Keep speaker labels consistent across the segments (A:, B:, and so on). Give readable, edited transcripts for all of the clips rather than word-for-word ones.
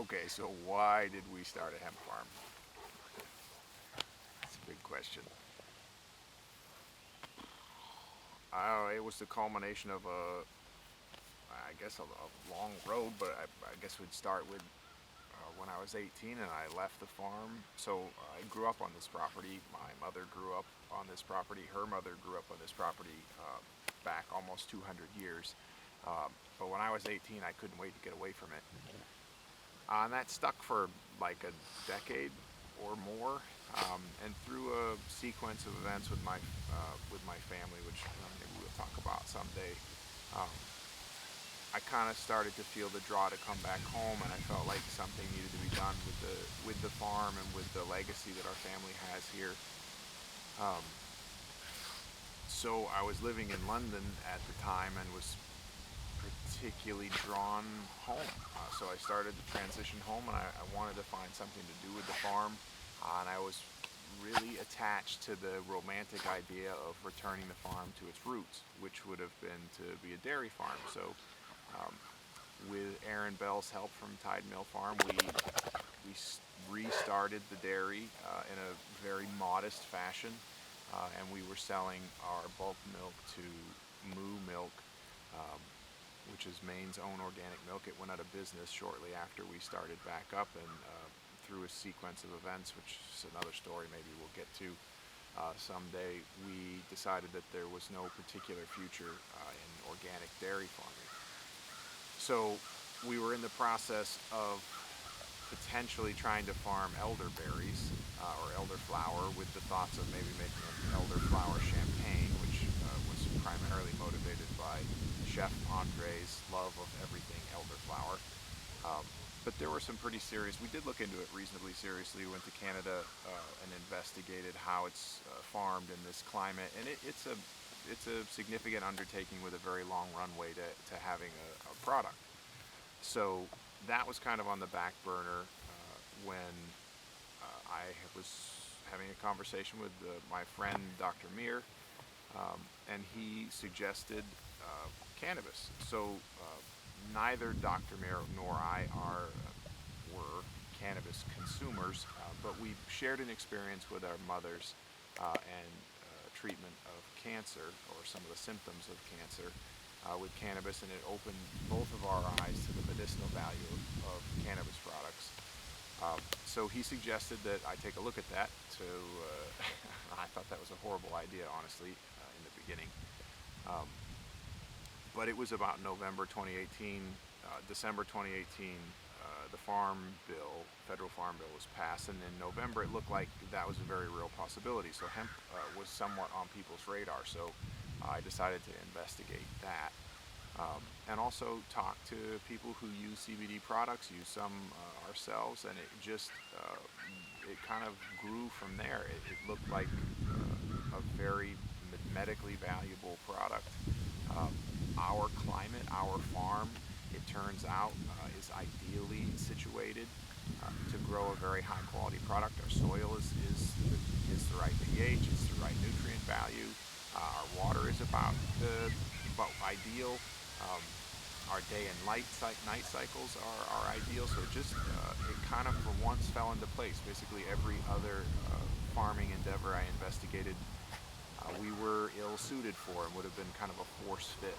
A: Okay, so why did we start a hemp farm? That's a big question. It was the culmination of I guess, a long road, but I guess we'd start with when I was 18 and I left the farm. So I grew up on this property. My mother grew up on this property. Her mother grew up on this property back almost 200 years. But when I was 18, I couldn't wait to get away from it. And that stuck for like a decade or more. And through a sequence of events with my family, which maybe we'll talk about someday, um, I kind of started to feel the draw to come back home, and I felt like something needed to be done with the farm and with the legacy that our family has here. Um, so I was living in London at the time and was particularly drawn home. So I started to transition home, and I wanted to find something to do with the farm. And I was really attached to the romantic idea of returning the farm to its roots, which would have been to be a dairy farm. So um, with Aaron Bell's help from Tide Mill Farm, we restarted the dairy in a very modest fashion, and we were selling our bulk milk to Moo Milk, um, which is Maine's own organic milk. It went out of business shortly after we started back up, and through a sequence of events, which is another story maybe we'll get to someday, we decided that there was no particular future in organic dairy farming. So we were in the process of potentially trying to farm elderberries or elderflower, with the thoughts of maybe making an elderflower champagne, which was primarily motivated by Chef Andre's love of everything elderflower. But there were some pretty serious, we did look into it reasonably seriously. We went to Canada and investigated how it's farmed in this climate, and it's a significant undertaking with a very long runway to having a product. So that was kind of on the back burner when I was having a conversation with my friend Dr. Meir, and he suggested cannabis. So neither Dr. Meir nor I were cannabis consumers, but we shared an experience with our mothers and treatment of cancer, or some of the symptoms of cancer, with cannabis, and it opened both of our eyes to the medicinal value of cannabis products. So he suggested that I take a look at that. I thought that was a horrible idea, honestly, in the beginning. But it was about November 2018, December 2018, the federal farm bill was passed, and in November it looked like that was a very real possibility. So hemp was somewhat on people's radar. So I decided to investigate that, and also talk to people who use CBD products, use some ourselves, and it kind of grew from there. It looked like a very medically valuable product. Our climate, our farm, it turns out, is ideally situated to grow a very high quality product. Our soil is the right pH, it's the right nutrient value. Our water is about ideal. Our day and night cycles are ideal. So it kind of for once fell into place. Basically every other farming endeavor I investigated, we were ill-suited for, and would have been kind of a force fit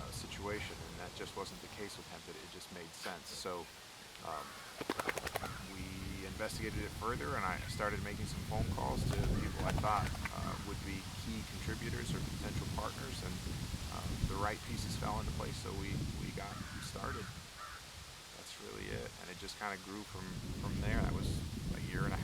A: situation, and that just wasn't the case with hemp. It just made sense. So we investigated it further, and I started making some phone calls to people I thought would be key contributors or potential partners, and the right pieces fell into place, so we got started. That's really it, and it just kind of grew from there. That was a year and a